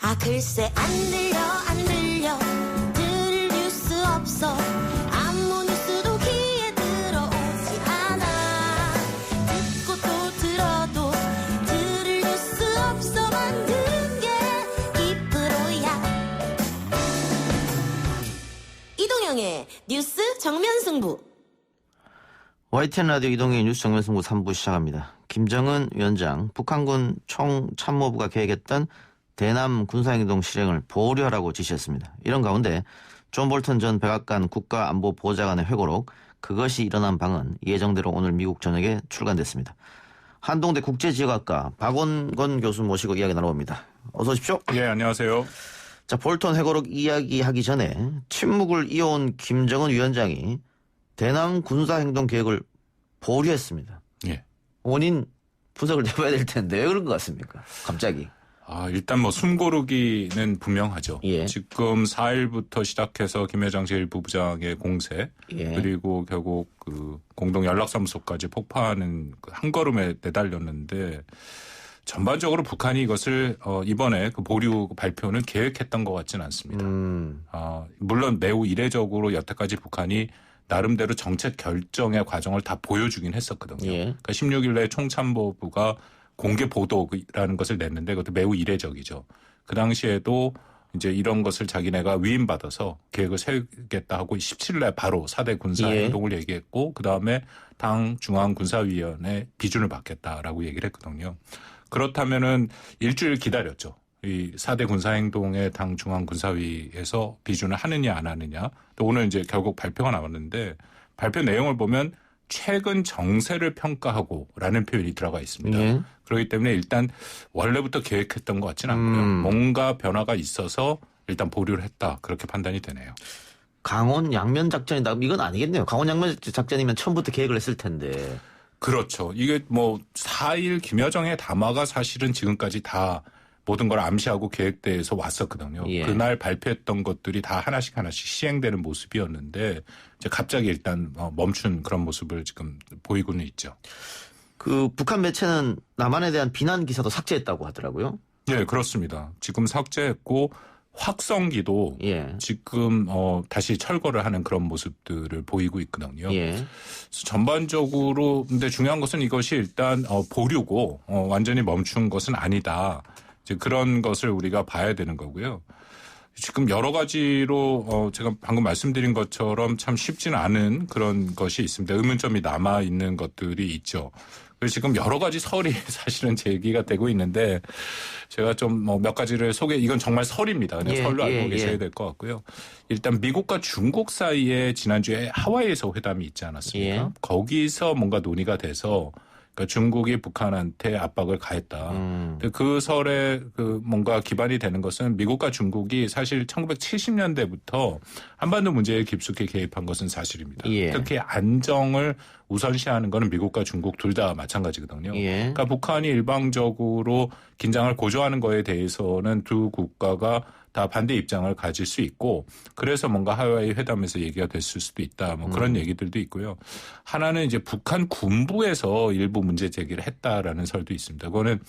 아 글쎄 안 들려 들을 뉴스 없어 아무 뉴스도 귀에 들어오지 않아 듣고 또 들어도 들을 뉴스 없어 만든 게 이프로야 이동영의 뉴스 정면승부 YTN 라디오 이동영의 뉴스 정면승부 3부 시작합니다. 김정은 위원장 북한군 총참모부가 계획했던 대남 군사행동 실행을 보류하라고 지시했습니다. 이런 가운데 존 볼턴 전 백악관 국가안보보좌관의 회고록 그것이 일어난 방은 예정대로 오늘 미국 전역에 출간됐습니다. 한동대 국제지역학과 박원건 교수 모시고 이야기 나눠봅니다. 어서 오십시오. 예, 안녕하세요. 자, 볼턴 회고록 이야기하기 전에 침묵을 이어온 김정은 위원장이 대남 군사행동 계획을 보류했습니다. 예. 원인 분석을 해봐야 될 텐데 왜 그런 것 같습니까? 갑자기. 일단 뭐 숨고르기는 분명하죠. 예. 지금 4일부터 시작해서 김여정 제1부부장의 공세 예. 그리고 결국 그 공동 연락사무소까지 폭파하는 그 한 걸음에 내달렸는데 전반적으로 북한이 이것을 이번에 그 보류 발표는 계획했던 것 같지는 않습니다. 물론 매우 이례적으로 여태까지 북한이 나름대로 정책 결정의 과정을 다 보여주긴 했었거든요. 예. 그러니까 16일 날 총참모부가 공개 보도라는 것을 냈는데 그것도 매우 이례적이죠. 그 당시에도 이제 이런 것을 자기네가 위임받아서 계획을 세우겠다 하고 17일 날 바로 4대 군사행동을 얘기했고 그다음에 당 중앙군사위원회 비준을 받겠다라고 얘기를 했거든요. 그렇다면은 일주일 기다렸죠. 이 4대 군사행동의 당 중앙군사위에서 비준을 하느냐 안 하느냐. 또 오늘 이제 결국 발표가 나왔는데 발표 내용을 보면 최근 정세를 평가하고라는 표현이 들어가 있습니다. 예. 그렇기 때문에 일단 원래부터 계획했던 것 같지는 않고요. 뭔가 변화가 있어서 일단 보류를 했다. 그렇게 판단이 되네요. 강원 양면 작전이다. 이건 아니겠네요. 강원 양면 작전이면 처음부터 계획을 했을 텐데. 그렇죠. 이게 뭐 4일 김여정의 담화가 사실은 지금까지 다 모든 걸 암시하고 계획돼서 왔었거든요. 예. 그날 발표했던 것들이 다 하나씩 시행되는 모습이었는데 이제 갑자기 일단 멈춘 그런 모습을 지금 보이고는 있죠. 그 북한 매체는 남한에 대한 비난 기사도 삭제했다고 하더라고요. 네, 그렇습니다. 지금 삭제했고 확성기도 예. 지금 다시 철거를 하는 그런 모습들을 보이고 있거든요. 예. 그래서 전반적으로 근데 중요한 것은 이것이 일단 보류고 완전히 멈춘 것은 아니다. 이제 그런 것을 우리가 봐야 되는 거고요. 지금 여러 가지로 제가 방금 말씀드린 것처럼 참 쉽지는 않은 그런 것이 있습니다. 의문점이 남아 있는 것들이 있죠. 그래서 지금 여러 가지 설이 사실은 제기가 되고 있는데 제가 좀 몇 가지를 이건 정말 설입니다. 그냥 설로 알고 계셔야 될 것 같고요. 일단 미국과 중국 사이에 지난주에 하와이에서 회담이 있지 않았습니까? 예. 거기서 뭔가 논의가 돼서 그러니까 중국이 북한한테 압박을 가했다. 근데 그 설에 그 뭔가 기반이 되는 것은 미국과 중국이 사실 1970년대부터 한반도 문제에 깊숙이 개입한 것은 사실입니다. 예. 특히 안정을 우선시하는 것은 미국과 중국 둘 다 마찬가지거든요. 예. 그러니까 북한이 일방적으로 긴장을 고조하는 거에 대해서는 두 국가가 다 반대 입장을 가질 수 있고 그래서 뭔가 하와이 회담에서 얘기가 됐을 수도 있다. 뭐 그런 얘기들도 있고요. 하나는 이제 북한 군부에서 일부 문제 제기를 했다라는 설도 있습니다. 그거는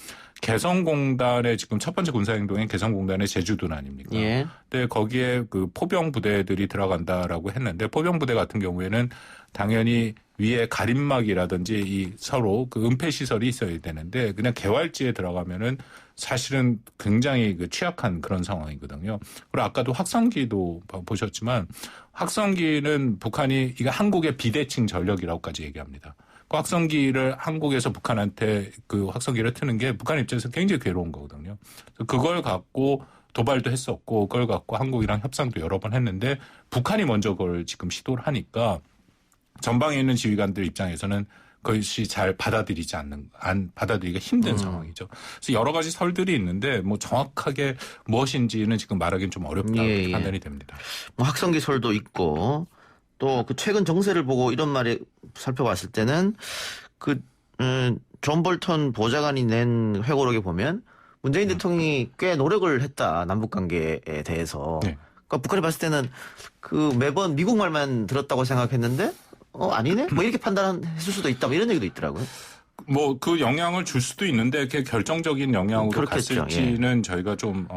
개성공단의 지금 첫 번째 군사행동인 개성공단의 제주도는 아닙니까? 예. 근데 거기에 그 포병 부대들이 들어간다라고 했는데 포병 부대 같은 경우에는 당연히 위에 가림막이라든지 이 서로 그 은폐 시설이 있어야 되는데 그냥 개활지에 들어가면은 사실은 굉장히 그 취약한 그런 상황이거든요. 그리고 아까도 확성기도 보셨지만 확성기는 북한이 이게 한국의 비대칭 전력이라고까지 얘기합니다. 그 확성기를 한국에서 북한한테 그 확성기를 트는 게 북한 입장에서 굉장히 괴로운 거거든요. 그걸 갖고 도발도 했었고 그걸 갖고 한국이랑 협상도 여러 번 했는데 북한이 먼저 그걸 지금 시도를 하니까 전방에 있는 지휘관들 입장에서는 그것이 잘 받아들이기가 힘든 상황이죠. 그래서 여러 가지 설들이 있는데 뭐 정확하게 무엇인지는 지금 말하기는 좀 어렵다 판단이 됩니다. 뭐 학성기 설도 있고 또 그 최근 정세를 보고 이런 말이 살펴봤을 때는 존 볼턴 보좌관이 낸 회고록에 보면 문재인 대통령이 꽤 노력을 했다 남북 관계에 대해서. 네. 그러니까 북한이 봤을 때는 그 매번 미국 말만 들었다고 생각했는데 아니네? 뭐 이렇게 판단했을 수도 있다. 뭐 이런 얘기도 있더라고요. 뭐 그 영향을 줄 수도 있는데 그게 결정적인 영향으로 그렇겠죠. 갔을지는 저희가 좀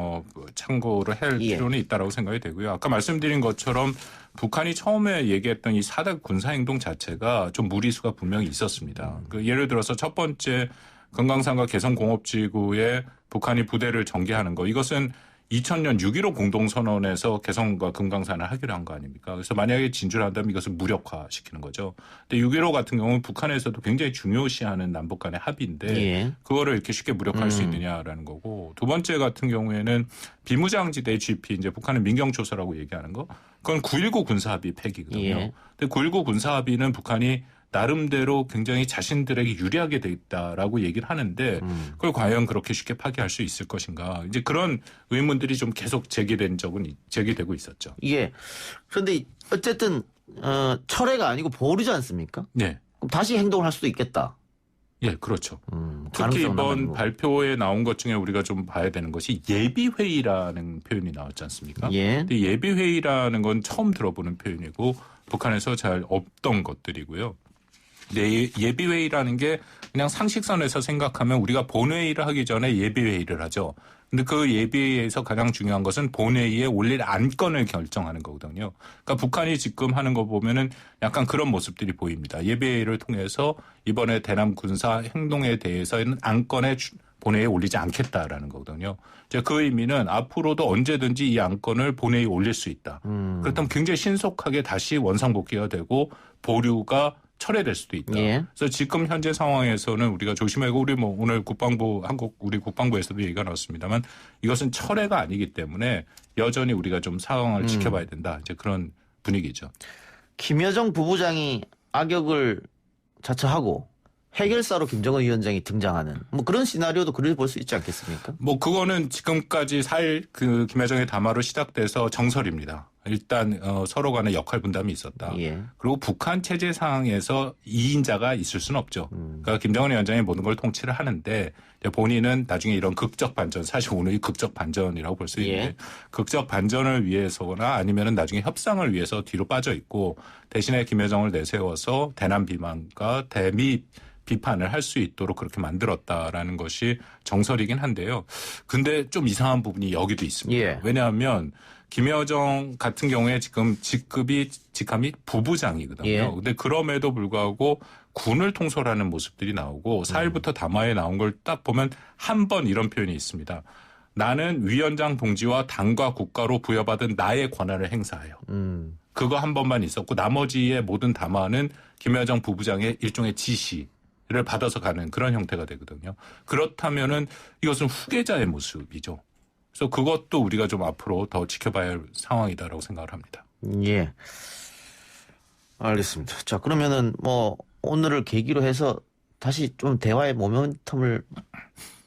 참고를 할 예. 필요는 있다라고 생각이 되고요. 아까 말씀드린 것처럼 북한이 처음에 얘기했던 이 4대 군사행동 자체가 좀 무리수가 분명히 있었습니다. 그 예를 들어서 첫 번째 금강산과 개성공업지구에 북한이 부대를 전개하는 거, 이것은 2000년 6.15 공동선언에서 개성과 금강산을 하기로 한 거 아닙니까? 그래서 만약에 진주를 한다면 이것을 무력화시키는 거죠. 근데 6.15 같은 경우는 북한에서도 굉장히 중요시하는 남북 간의 합의인데 예. 그거를 이렇게 쉽게 무력화할 수 있느냐라는 거고, 두 번째 같은 경우에는 비무장지대 GP, 이제 북한은 민경초소라고 얘기하는 거, 그건 9.19 군사합의 폐기거든요. 예. 근데 9.19 군사합의는 북한이 나름대로 굉장히 자신들에게 유리하게 돼 있다라고 얘기를 하는데 그걸 과연 그렇게 쉽게 파기할 수 있을 것인가, 이제 그런 의문들이 좀 계속 제기되고 있었죠. 예. 그런데 어쨌든 철회가 아니고 보류지 않습니까? 네. 그럼 다시 행동을 할 수도 있겠다. 예, 그렇죠. 특히 가능성은 이번 남아있고. 발표에 나온 것 중에 우리가 좀 봐야 되는 것이 예비회의라는 표현이 나왔지 않습니까? 예. 근데 예비회의라는 건 처음 들어보는 표현이고 북한에서 잘 없던 것들이고요. 근데 예비회의라는 게 그냥 상식선에서 생각하면 우리가 본회의를 하기 전에 예비회의를 하죠. 근데 그 예비회의에서 가장 중요한 것은 본회의에 올릴 안건을 결정하는 거거든요. 그러니까 북한이 지금 하는 거 보면은 약간 그런 모습들이 보입니다. 예비회의를 통해서 이번에 대남 군사 행동에 대해서는 안건에 본회의에 올리지 않겠다라는 거거든요. 이제 그 의미는 앞으로도 언제든지 이 안건을 본회의에 올릴 수 있다. 그렇다면 굉장히 신속하게 다시 원상복귀가 되고 보류가 철회될 수도 있다. 예. 그래서 지금 현재 상황에서는 우리가 조심하고, 우리 뭐 오늘 우리 국방부에서도 얘기가 나왔습니다만 이것은 철회가 아니기 때문에 여전히 우리가 좀 상황을 지켜봐야 된다. 이제 그런 분위기죠. 김여정 부부장이 악역을 자처하고 해결사로 김정은 위원장이 등장하는 뭐 그런 시나리오도 그래 볼 수 있지 않겠습니까? 뭐 그거는 지금까지 그 김여정의 담화로 시작돼서 정설입니다. 일단 서로 간의 역할 분담이 있었다. 예. 그리고 북한 체제 상황에서 2인자가 있을 수는 없죠. 그러니까 김정은 위원장이 모든 걸 통치를 하는데 본인은 나중에 이런 극적 반전, 사실 오늘이 극적 반전이라고 볼 수 있는데 예. 극적 반전을 위해서나 아니면은 나중에 협상을 위해서 뒤로 빠져 있고 대신에 김여정을 내세워서 대남 비판과 대미 비판을 할 수 있도록 그렇게 만들었다라는 것이 정설이긴 한데요. 근데 좀 이상한 부분이 여기도 있습니다. 예. 왜냐하면 김여정 같은 경우에 지금 직함이 부부장이거든요. 예. 근데 그럼에도 불구하고 군을 통솔하는 모습들이 나오고 4일부터 담화에 나온 걸 딱 보면 한 번 이런 표현이 있습니다. 나는 위원장 동지와 당과 국가로 부여받은 나의 권한을 행사해요. 그거 한 번만 있었고 나머지의 모든 담화는 김여정 부부장의 일종의 지시를 받아서 가는 그런 형태가 되거든요. 그렇다면은 이것은 후계자의 모습이죠. 그래서 그것도 우리가 좀 앞으로 더 지켜봐야 할 상황이다라고 생각을 합니다. 예. 알겠습니다. 자, 그러면은 뭐 오늘을 계기로 해서 다시 좀 대화의 모멘텀을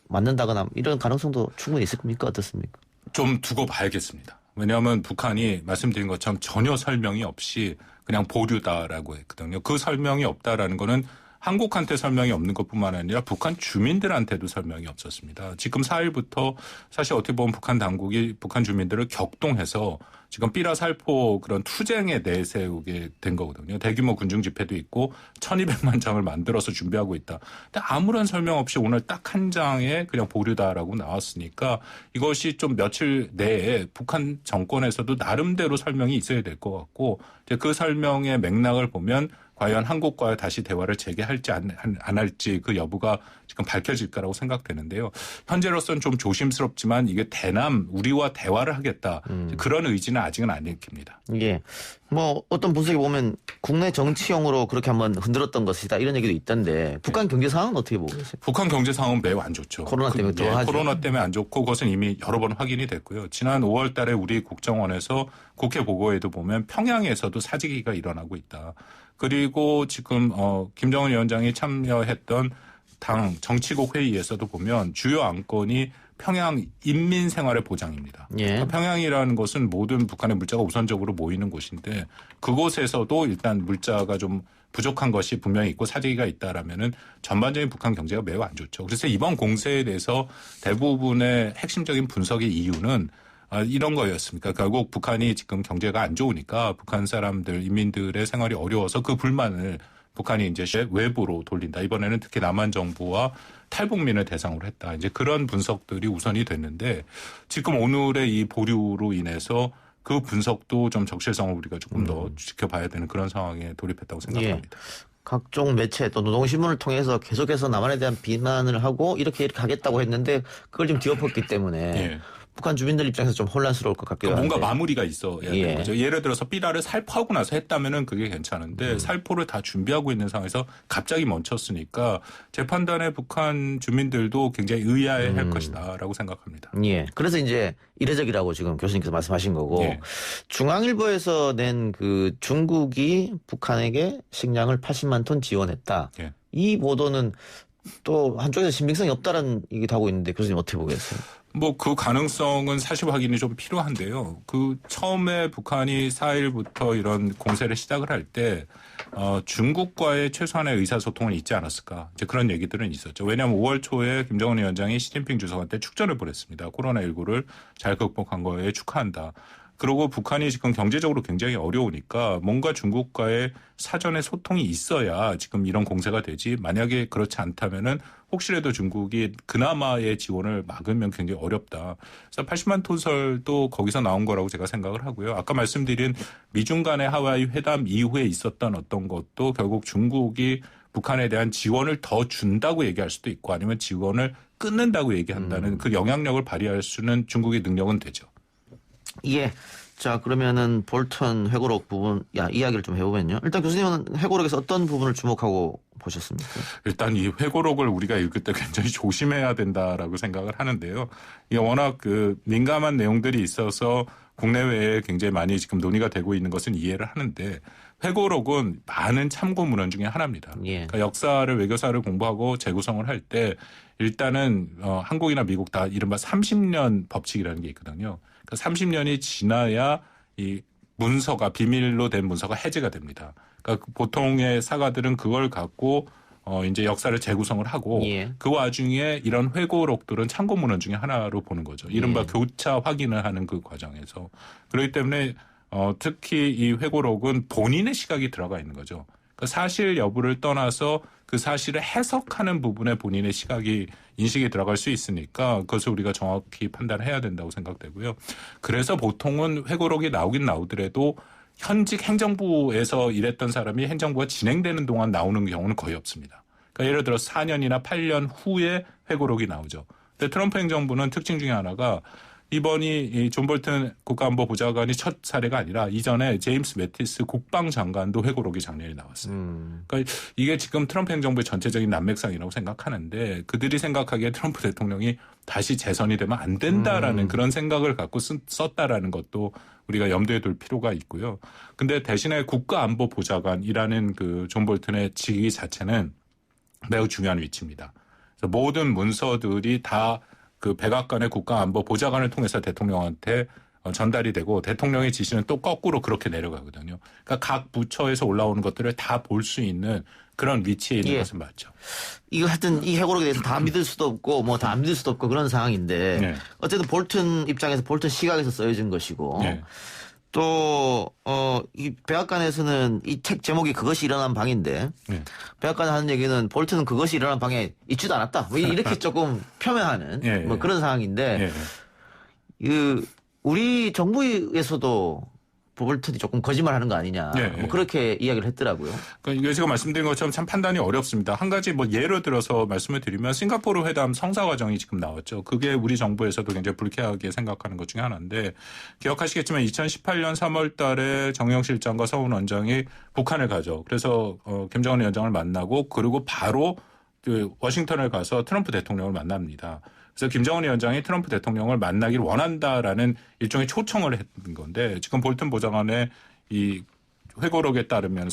만든다거나 이런 가능성도 충분히 있을 겁니까? 어떻습니까? 좀 두고 봐야겠습니다. 왜냐하면 북한이 말씀드린 것처럼 전혀 설명이 없이 그냥 보류다라고 했거든요. 그 설명이 없다라는 거는 한국한테 설명이 없는 것뿐만 아니라 북한 주민들한테도 설명이 없었습니다. 지금 4일부터 사실 어떻게 보면 북한 당국이 북한 주민들을 격동해서 지금 삐라살포 그런 투쟁에 내세우게 된 거거든요. 대규모 군중 집회도 있고 1200만 장을 만들어서 준비하고 있다. 근데 아무런 설명 없이 오늘 딱 한 장에 그냥 보류다라고 나왔으니까 이것이 좀 며칠 내에 북한 정권에서도 나름대로 설명이 있어야 될 것 같고 이제 그 설명의 맥락을 보면 과연 한국과 다시 대화를 재개할지 안 할지 그 여부가 지금 밝혀질 거라고 생각되는데요. 현재로서는 좀 조심스럽지만 이게 우리와 대화를 하겠다. 그런 의지는 아직은 안 읽힙니다. 예. 뭐 어떤 분석에 보면 국내 정치용으로 그렇게 한번 흔들었던 것이다 이런 얘기도 있던데 북한 경제 상황은 어떻게 보고 계세요? 북한 경제 상황은 매우 안 좋죠. 코로나 때문에 더 하죠. 코로나 때문에 안 좋고 그것은 이미 여러 번 확인이 됐고요. 지난 5월 달에 우리 국정원에서 국회 보고에도 보면 평양에서도 사직위가 일어나고 있다. 그리고 지금 김정은 위원장이 참여했던 당 정치국 회의에서도 보면 주요 안건이 평양 인민 생활의 보장입니다. 예. 그러니까 평양이라는 것은 모든 북한의 물자가 우선적으로 모이는 곳인데 그곳에서도 일단 물자가 좀 부족한 것이 분명히 있고 사재기가 있다라면은 전반적인 북한 경제가 매우 안 좋죠. 그래서 이번 공세에 대해서 대부분의 핵심적인 분석의 이유는 이런 거였습니까? 결국 북한이 지금 경제가 안 좋으니까 북한 사람들, 인민들의 생활이 어려워서 그 불만을 북한이 이제 외부로 돌린다. 이번에는 특히 남한 정부와 탈북민을 대상으로 했다. 이제 그런 분석들이 우선이 됐는데 지금 오늘의 이 보류로 인해서 그 분석도 좀 적실성을 우리가 조금 더 지켜봐야 되는 그런 상황에 돌입했다고 생각합니다. 예. 각종 매체 또 노동신문을 통해서 계속해서 남한에 대한 비난을 하고 이렇게 하겠다고 했는데 그걸 좀 뒤엎었기 때문에 예. 북한 주민들 입장에서 좀 혼란스러울 것 같기도 한데. 뭔가 마무리가 있어야 되는 예. 거죠. 예를 들어서 삐라를 살포하고 나서 했다면은 그게 괜찮은데 살포를 다 준비하고 있는 상황에서 갑자기 멈췄으니까 제 판단에 북한 주민들도 굉장히 의아해할 것이다라고 생각합니다. 예. 그래서 이제 이례적이라고 지금 교수님께서 말씀하신 거고 예. 중앙일보에서 낸 그 중국이 북한에게 식량을 80만 톤 지원했다. 예. 이 보도는 또 한쪽에서 신빙성이 없다는 얘기도 하고 있는데 교수님 어떻게 보겠어요? 뭐 그 가능성은 사실 확인이 좀 필요한데요. 그 처음에 북한이 4일부터 이런 공세를 시작을 할 때 중국과의 최소한의 의사소통은 있지 않았을까. 이제 그런 얘기들은 있었죠. 왜냐하면 5월 초에 김정은 위원장이 시진핑 주석한테 축전을 보냈습니다. 코로나19를 잘 극복한 거에 축하한다. 그리고 북한이 지금 경제적으로 굉장히 어려우니까 뭔가 중국과의 사전에 소통이 있어야 지금 이런 공세가 되지. 만약에 그렇지 않다면은 혹시라도 중국이 그나마의 지원을 막으면 굉장히 어렵다. 그래서 80만 톤설도 거기서 나온 거라고 제가 생각을 하고요. 아까 말씀드린 미중 간의 하와이 회담 이후에 있었던 어떤 것도 결국 중국이 북한에 대한 지원을 더 준다고 얘기할 수도 있고 아니면 지원을 끊는다고 얘기한다는 그 영향력을 발휘할 수는 중국의 능력은 되죠. 예. 자, 그러면은 볼턴 회고록 부분, 이야기를 좀 해보면요. 일단 교수님은 회고록에서 어떤 부분을 주목하고 보셨습니까? 일단 이 회고록을 우리가 읽을 때 굉장히 조심해야 된다라고 생각을 하는데요. 이게 워낙 그 민감한 내용들이 있어서 국내외에 굉장히 많이 지금 논의가 되고 있는 것은 이해를 하는데 회고록은 많은 참고 문헌 중에 하나입니다. 예. 그러니까 역사를 외교사를 공부하고 재구성을 할 때 일단은 한국이나 미국 다 이른바 30년 법칙이라는 게 있거든요. 그러니까 30년이 지나야 이 문서가 비밀로 된 문서가 해제가 됩니다. 그러니까 보통의 사가들은 그걸 갖고 이제 역사를 재구성을 하고 예. 그 와중에 이런 회고록들은 참고 문헌 중에 하나로 보는 거죠. 이른바 교차 확인을 하는 그 과정에서. 그렇기 때문에 특히 이 회고록은 본인의 시각이 들어가 있는 거죠. 그러니까 사실 여부를 떠나서 그 사실을 해석하는 부분에 본인의 시각이 인식이 들어갈 수 있으니까 그것을 우리가 정확히 판단해야 된다고 생각되고요. 그래서 보통은 회고록이 나오긴 나오더라도 현직 행정부에서 일했던 사람이 행정부가 진행되는 동안 나오는 경우는 거의 없습니다. 그러니까 예를 들어 4년이나 8년 후에 회고록이 나오죠. 근데 트럼프 행정부는 특징 중에 하나가 이번이 이 존 볼튼 국가안보보좌관이 첫 사례가 아니라 이전에 제임스 매티스 국방장관도 회고록이 작년에 나왔어요. 그러니까 이게 지금 트럼프 행정부의 전체적인 난맥상이라고 생각하는데 그들이 생각하기에 트럼프 대통령이 다시 재선이 되면 안 된다라는 그런 생각을 갖고 썼다라는 것도 우리가 염두에 둘 필요가 있고요. 근데 대신에 국가안보보좌관이라는 그 존 볼튼의 직위 자체는 매우 중요한 위치입니다. 그래서 모든 문서들이 다 그 백악관의 국가안보보좌관을 통해서 대통령한테 전달이 되고 대통령의 지시는 또 거꾸로 그렇게 내려가거든요. 그러니까 각 부처에서 올라오는 것들을 다 볼 수 있는 그런 위치에 있는 것은 맞죠. 이거 하여튼 이 회고록에 대해서 다 믿을 수도 없고 뭐 다 안 믿을 수도 없고 그런 상황인데 네. 어쨌든 볼튼 입장에서 볼튼 시각에서 써여진 것이고 네. 또 이 백악관에서는 이 책 제목이 그것이 일어난 방인데 네. 백악관이 하는 얘기는 볼튼은 그것이 일어난 방에 있지도 않았다. 뭐 이렇게 조금 표명하는 예, 뭐 예. 그런 상황인데 예. 우리 정부에서도 볼튼이 조금 거짓말하는 거 아니냐. 예, 예. 뭐 그렇게 이야기를 했더라고요. 그러니까 이게 제가 말씀드린 것처럼 참 판단이 어렵습니다. 한 가지 뭐 예를 들어서 말씀을 드리면 싱가포르 회담 성사 과정이 지금 나왔죠. 그게 우리 정부에서도 굉장히 불쾌하게 생각하는 것 중에 하나인데 기억하시겠지만 2018년 3월 달에 정영 실장과 서훈 원장이 북한을 가죠. 그래서 김정은 위원장을 만나고 그리고 바로 그 워싱턴을 가서 트럼프 대통령을 만납니다. 그래서 김정은 위원장이 트럼프 대통령을 만나길 원한다라는 일종의 초청을 했던 건데 지금 볼튼 보좌관의 이 회고록에 따르면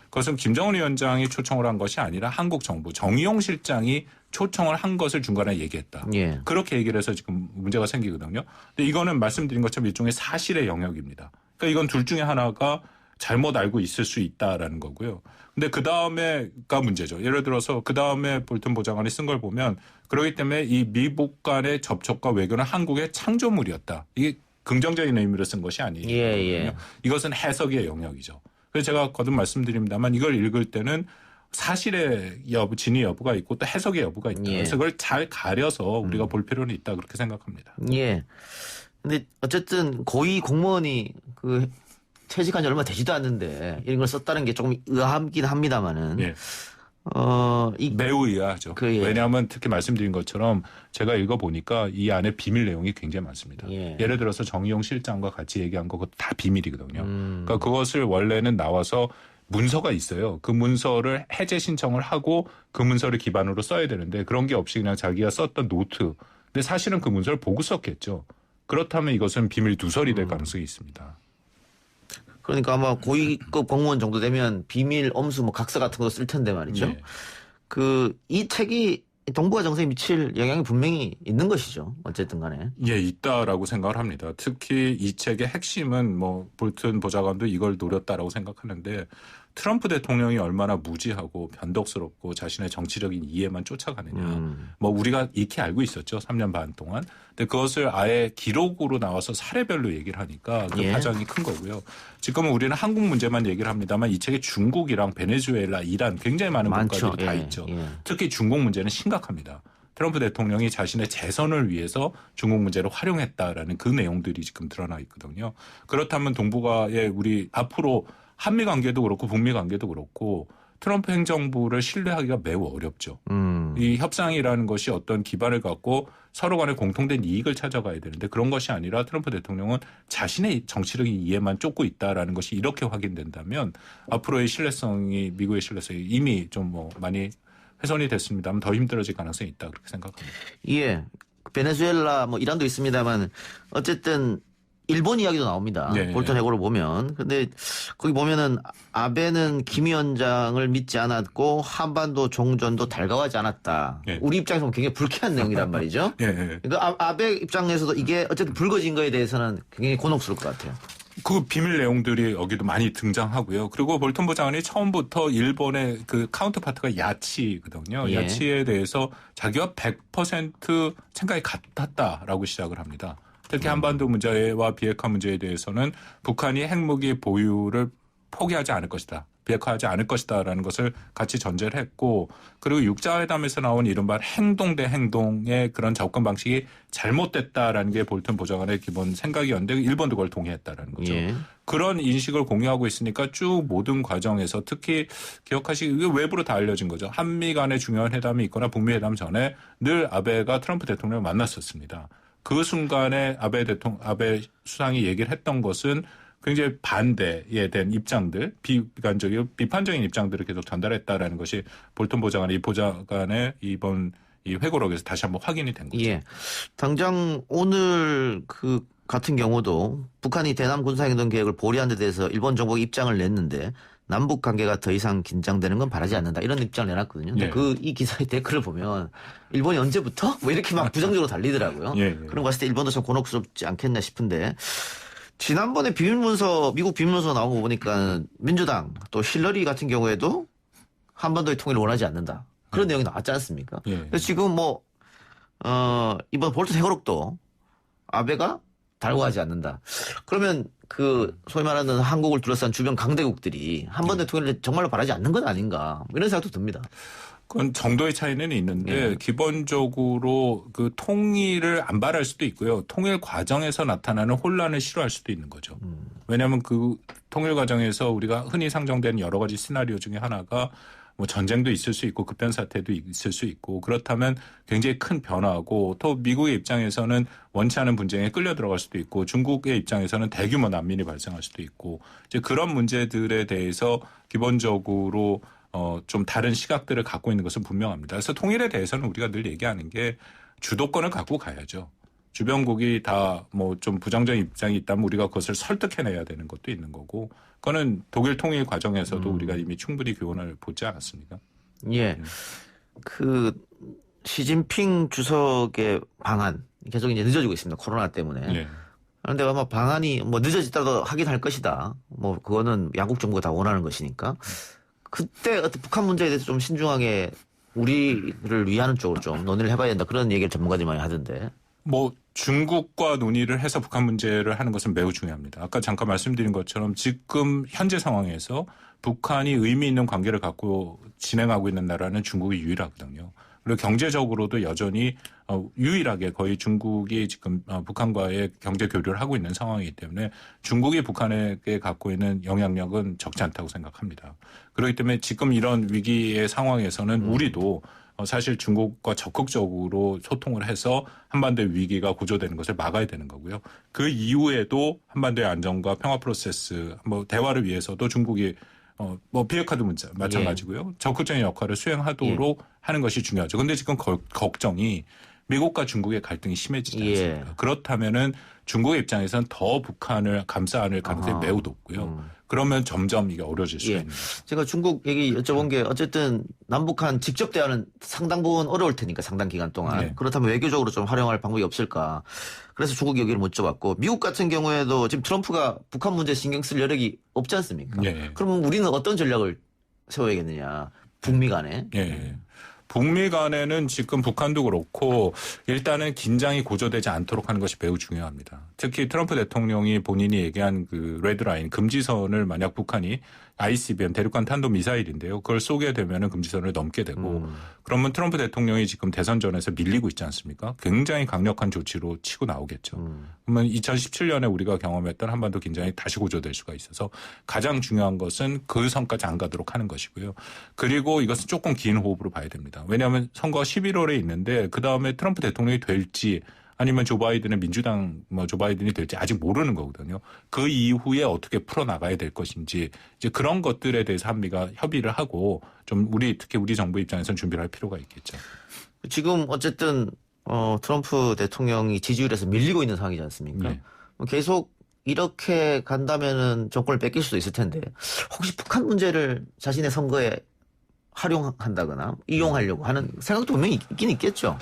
그것은 김정은 위원장이 초청을 한 것이 아니라 한국 정부 정의용 실장이 초청을 한 것을 중간에 얘기했다. 예. 그렇게 얘기를 해서 지금 문제가 생기거든요. 근데 이거는 말씀드린 것처럼 일종의 사실의 영역입니다. 그러니까 이건 둘 중에 하나가 잘못 알고 있을 수 있다라는 거고요. 근데 그 다음에가 문제죠. 예를 들어서 그 다음에 볼튼 보좌관이 쓴 걸 보면 그렇기 때문에 이 미국 간의 접촉과 외교는 한국의 창조물이었다. 이게 긍정적인 의미로 쓴 것이 아니에요. 예. 이것은 해석의 영역이죠. 그래서 제가 거듭 말씀드립니다만 이걸 읽을 때는 사실의 여부, 진위 여부가 있고 또 해석의 여부가 있다. 예. 그래서 그걸 잘 가려서 우리가 볼 필요는 있다 그렇게 생각합니다. 예. 근데 어쨌든 고위 공무원이 그 퇴직한 지 얼마 되지도 않는데 이런 걸 썼다는 게 조금 의아하긴 합니다만은 예. 이 매우 의아하죠. 예. 왜냐하면 특히 말씀드린 것처럼 제가 읽어보니까 이 안에 비밀 내용이 굉장히 많습니다. 예. 예를 들어서 정의용 실장과 같이 얘기한 거 그것도 다 비밀이거든요. 그러니까 그것을 원래는 나와서 문서가 있어요. 그 문서를 해제 신청을 하고 그 문서를 기반으로 써야 되는데 그런 게 없이 그냥 자기가 썼던 노트. 근데 사실은 그 문서를 보고 썼겠죠. 그렇다면 이것은 비밀 누설이 될 가능성이 있습니다. 그러니까 아마 고위급 공무원 정도 되면 비밀 엄수 뭐 각서 같은 거 쓸 텐데 말이죠. 네. 그 이 책이 동북아 정세에 미칠 영향이 분명히 있는 것이죠. 어쨌든 간에. 예, 있다라고 생각을 합니다. 특히 이 책의 핵심은 뭐 볼튼 보좌관도 이걸 노렸다라고 생각하는데 트럼프 대통령이 얼마나 무지하고 변덕스럽고 자신의 정치적인 이해만 쫓아가느냐. 뭐 우리가 익히 알고 있었죠. 3년 반 동안. 근데 그것을 아예 기록으로 나와서 사례별로 얘기를 하니까 그 예. 파장이 큰 거고요. 지금은 우리는 한국 문제만 얘기를 합니다만 이 책에 중국이랑 베네수엘라, 이란 굉장히 많은 많죠. 국가들이 다 예, 있죠. 예. 특히 중국 문제는 심각합니다. 트럼프 대통령이 자신의 재선을 위해서 중국 문제를 활용했다라는 그 내용들이 지금 드러나 있거든요. 그렇다면 동북아에 우리 앞으로 한미 관계도 그렇고 북미 관계도 그렇고 트럼프 행정부를 신뢰하기가 매우 어렵죠. 이 협상이라는 것이 어떤 기반을 갖고 서로 간에 공통된 이익을 찾아가야 되는데 그런 것이 아니라 트럼프 대통령은 자신의 정치적인 이해만 쫓고 있다라는 것이 이렇게 확인된다면 앞으로의 신뢰성이 미국의 신뢰성이 이미 좀 뭐 많이 훼손이 됐습니다만 더 힘들어질 가능성이 있다 그렇게 생각합니다. 예. 베네수엘라 뭐 이란도 있습니다만 어쨌든 일본 이야기도 나옵니다. 네. 볼턴 해고를 보면. 근데 거기 보면은 아베는 김 위원장을 믿지 않았고 한반도 종전도 달가워하지 않았다. 네. 우리 입장에서 보면 굉장히 불쾌한 내용이란 말이죠. 예, 예. 그러니까 아베 입장에서도 이게 어쨌든 불거진 거에 대해서는 굉장히 곤혹스러울 것 같아요. 그 비밀 내용들이 여기도 많이 등장하고요. 그리고 볼턴 보좌관이 처음부터 일본의 그 카운터파트가 야치거든요. 예. 야치에 대해서 자기와 100% 생각이 같았다라고 시작을 합니다. 특히 한반도 문제와 비핵화 문제에 대해서는 북한이 핵무기 보유를 포기하지 않을 것이다. 비핵화하지 않을 것이다라는 것을 같이 전제를 했고 그리고 육자회담에서 나온 이른바 행동 대 행동의 그런 접근 방식이 잘못됐다라는 게 볼턴 보좌관의 기본 생각이었는데 일본도 그걸 동의했다라는 거죠. 예. 그런 인식을 공유하고 있으니까 쭉 모든 과정에서 특히 기억하시기 외부로 다 알려진 거죠. 한미 간의 중요한 회담이 있거나 북미 회담 전에 늘 아베가 트럼프 대통령을 만났었습니다. 그 순간에 아베 수상이 얘기를 했던 것은 굉장히 반대에 대한 입장들, 비판적인 입장들을 계속 전달했다라는 것이 볼턴 보좌관의 이 보좌관의 이번 이 회고록에서 다시 한번 확인이 된 거죠. 예. 당장 오늘 그 같은 경우도 북한이 대남 군사행동 계획을 보류한 데 대해서 일본 정부가 입장을 냈는데 남북 관계가 더 이상 긴장되는 건 바라지 않는다. 이런 입장을 내놨거든요. 근데 예. 이 기사의 댓글을 보면 일본이 언제부터? 뭐 이렇게 막 부정적으로 달리더라고요. 예, 예. 그런 거 봤을 때 일본도 좀 곤혹스럽지 않겠나 싶은데 지난번에 비밀문서, 미국 비밀문서 나온 거 보니까 민주당 또 힐러리 같은 경우에도 한반도의 통일을 원하지 않는다. 그런 내용이 나왔지 않습니까? 예. 그래서 지금 뭐, 이번 볼턴 회고록도 아베가 달고하지 않는다. 그러면 그 소위 말하는 한국을 둘러싼 주변 강대국들이 한반도의 통일을 정말로 바라지 않는 건 아닌가. 이런 생각도 듭니다. 그건 정도의 차이는 있는데 예. 기본적으로 그 통일을 안 바랄 수도 있고요. 통일 과정에서 나타나는 혼란을 싫어할 수도 있는 거죠. 왜냐하면 그 통일 과정에서 우리가 흔히 상정되는 여러 가지 시나리오 중에 하나가 뭐 전쟁도 있을 수 있고 급변 사태도 있을 수 있고 그렇다면 굉장히 큰 변화고 또 미국의 입장에서는 원치 않은 분쟁에 끌려 들어갈 수도 있고 중국의 입장에서는 대규모 난민이 발생할 수도 있고 이제 그런 문제들에 대해서 기본적으로 좀 다른 시각들을 갖고 있는 것은 분명합니다. 그래서 통일에 대해서는 우리가 늘 얘기하는 게 주도권을 갖고 가야죠. 주변국이 다 뭐 좀 부정적인 입장이 있다면 우리가 그것을 설득해내야 되는 것도 있는 거고 그거는 독일 통일 과정에서도 우리가 이미 충분히 교훈을 보지 않았습니까? 예. 그 시진핑 주석의 방안 계속 이제 늦어지고 있습니다. 코로나 때문에. 예. 그런데 아마 방안이 뭐 늦어지더라도 하긴 할 것이다. 뭐 그거는 양국 정부가 다 원하는 것이니까. 그때 어떤 북한 문제에 대해서 좀 신중하게 우리를 위하는 쪽으로 좀 논의를 해봐야 된다. 그런 얘기를 전문가들이 많이 하던데. 뭐 중국과 논의를 해서 북한 문제를 하는 것은 매우 중요합니다. 아까 잠깐 말씀드린 것처럼 지금 현재 상황에서 북한이 의미 있는 관계를 갖고 진행하고 있는 나라는 중국이 유일하거든요. 그리고 경제적으로도 여전히 유일하게 거의 중국이 지금 북한과의 경제 교류를 하고 있는 상황이기 때문에 중국이 북한에게 갖고 있는 영향력은 적지 않다고 생각합니다. 그렇기 때문에 지금 이런 위기의 상황에서는 우리도 사실 중국과 적극적으로 소통을 해서 한반도의 위기가 고조되는 것을 막아야 되는 거고요. 그 이후에도 한반도의 안정과 평화 프로세스, 뭐 대화를 위해서도 중국이 뭐 비핵화도 문제 마찬가지고요. 적극적인 역할을 수행하도록 하는 것이 중요하죠. 그런데 지금 걱정이 미국과 중국의 갈등이 심해지지 않습니까? 그렇다면은 중국의 입장에서는 더 북한을 감싸 안을 가능성이 매우 높고요. 그러면 점점 이게 어려질 수 있는 거죠. 제가 중국 얘기 여쭤본 게 어쨌든 남북한 직접 대화는 상당 부분 어려울 테니까 상당 기간 동안. 그렇다면 외교적으로 좀 활용할 방법이 없을까. 그래서 중국 얘기를 못 줘봤고 미국 같은 경우에도 지금 트럼프가 북한 문제 신경 쓸 여력이 없지 않습니까? 그러면 우리는 어떤 전략을 세워야겠느냐. 북미 간에. 북미 간에는 지금 북한도 그렇고 일단은 긴장이 고조되지 않도록 하는 것이 매우 중요합니다. 특히 트럼프 대통령이 본인이 얘기한 그 레드라인 금지선을 만약 북한이 ICBM 대륙간 탄도미사일인데요. 그걸 쏘게 되면 금지선을 넘게 되고 그러면 트럼프 대통령이 지금 대선전에서 밀리고 있지 않습니까? 굉장히 강력한 조치로 치고 나오겠죠. 그러면 2017년에 우리가 경험했던 한반도 긴장이 다시 고조될 수가 있어서 가장 중요한 것은 그 선까지 안 가도록 하는 것이고요. 그리고 이것은 조금 긴 호흡으로 봐야 됩니다. 왜냐하면 선거가 11월에 있는데 그다음에 트럼프 대통령이 될지 아니면 조 바이든의 민주당 조 바이든이 될지 아직 모르는 거거든요. 그 이후에 어떻게 풀어나가야 될 것인지 이제 그런 것들에 대해서 한미가 협의를 하고 좀 특히 우리 정부 입장에서는 준비를 할 필요가 있겠죠. 지금 어쨌든 트럼프 대통령이 지지율에서 밀리고 있는 상황이지 않습니까? 계속 이렇게 간다면은 정권을 뺏길 수도 있을 텐데 혹시 북한 문제를 자신의 선거에 활용한다거나 이용하려고 하는 생각도 분명히 있긴 있겠죠.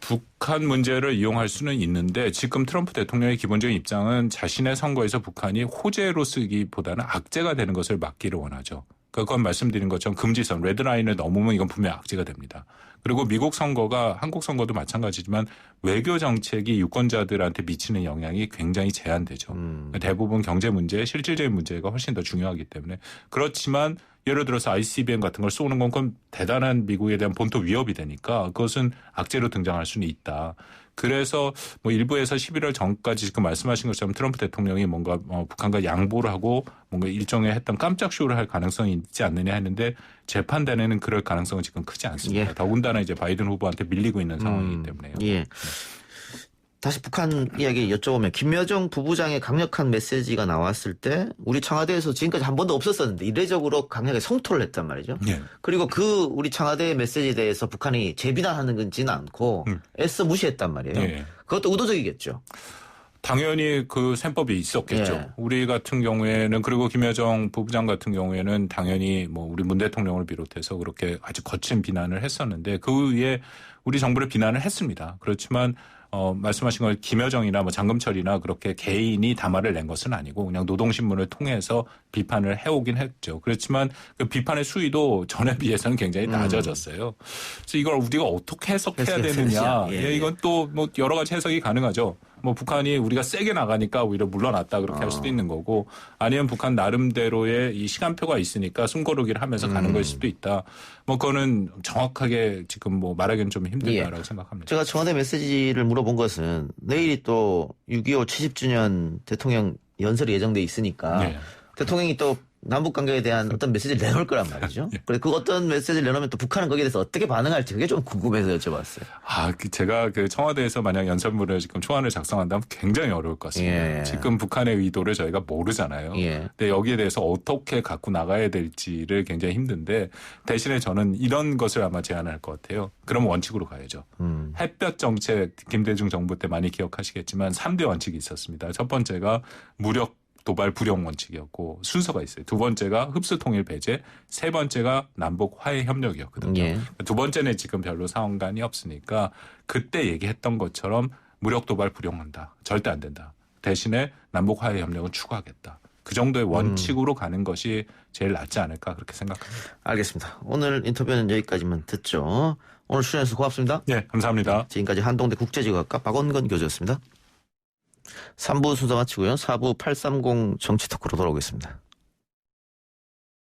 북한 문제를 이용할 수는 있는데 지금 트럼프 대통령의 기본적인 입장은 자신의 선거에서 북한이 호재로 쓰기보다는 악재가 되는 것을 막기를 원하죠. 그건 말씀드린 것처럼 금지선, 레드라인을 넘으면 이건 분명히 악재가 됩니다. 그리고 미국 선거가 한국 선거도 마찬가지지만 외교 정책이 유권자들한테 미치는 영향이 굉장히 제한되죠. 대부분 경제 문제, 실질적인 문제가 훨씬 더 중요하기 때문에 그렇지만 예를 들어서 ICBM 같은 걸 쏘는 건 그건 대단한 미국에 대한 본토 위협이 되니까 그것은 악재로 등장할 수는 있다. 그래서 뭐 일부에서 11월 전까지 지금 말씀하신 것처럼 트럼프 대통령이 뭔가 북한과 양보를 하고 뭔가 일종의 했던 깜짝 쇼를 할 가능성이 있지 않느냐 했는데 재판단에는 그럴 가능성은 지금 크지 않습니다. 더군다나 이제 바이든 후보한테 밀리고 있는 상황이기 때문에요. 다시 북한 이야기 여쭤보면 김여정 부부장의 강력한 메시지가 나왔을 때 우리 청와대에서 지금까지 한 번도 없었었는데 이례적으로 강하게 성토를 했단 말이죠. 그리고 그 우리 청와대의 메시지에 대해서 북한이 재비난하는 건지는 않고 애써 무시했단 말이에요. 그것도 의도적이겠죠. 당연히 그 셈법이 있었겠죠. 우리 같은 경우에는 그리고 김여정 부부장 같은 경우에는 당연히 뭐 우리 문 대통령을 비롯해서 그렇게 아주 거친 비난을 했었는데 그 위에 우리 정부를 비난을 했습니다. 그렇지만 말씀하신 걸 김여정이나 뭐 장금철이나 그렇게 개인이 담화를 낸 것은 아니고 그냥 노동신문을 통해서 비판을 해오긴 했죠. 그렇지만 그 비판의 수위도 전에 비해서는 굉장히 낮아졌어요. 그래서 이걸 우리가 어떻게 해석해야 되느냐. 이건 또 뭐 여러 가지 해석이 가능하죠. 뭐 북한이 우리가 세게 나가니까 오히려 물러났다 그렇게 할 수도 있는 거고 아니면 북한 나름대로의 이 시간표가 있으니까 숨고르기를 하면서 가는 걸 수도 있다. 뭐 그거는 정확하게 지금 뭐 말하기는 좀 힘들다라고 생각합니다. 제가 청와대 메시지를 물어본 것은 내일이 또 6.25 70주년 대통령 연설이 예정돼 있으니까 대통령이 또 남북 관계에 대한 어떤 메시지를 내놓을 거란 말이죠. 그래 그 어떤 메시지를 내놓으면 또 북한은 거기에 대해서 어떻게 반응할지 그게 좀 궁금해서 여쭤봤어요. 제가 그 청와대에서 만약 연설문을 지금 초안을 작성한다면 굉장히 어려울 것 같습니다. 지금 북한의 의도를 저희가 모르잖아요. 근데 여기에 대해서 어떻게 갖고 나가야 될지를 굉장히 힘든데 대신에 저는 이런 것을 아마 제안할 것 같아요. 그럼 원칙으로 가야죠. 햇볕 정책 김대중 정부 때 많이 기억하시겠지만 3대 원칙이 있었습니다. 첫 번째가 무력 도발 불용 원칙이었고 순서가 있어요. 두 번째가 흡수 통일 배제, 세 번째가 남북 화해 협력이었거든요. 두 번째는 지금 별로 상관이 없으니까 그때 얘기했던 것처럼 무력 도발 불용한다. 절대 안 된다. 대신에 남북 화해 협력은 추구하겠다. 그 정도의 원칙으로 가는 것이 제일 낫지 않을까 그렇게 생각합니다. 알겠습니다. 오늘 인터뷰는 여기까지만 듣죠. 오늘 출연해서 고맙습니다. 네, 감사합니다. 지금까지 한동대 국제지구학과 박원건 교수였습니다. 3부 순서 마치고요. 4부 830 정치 토크로 돌아오겠습니다.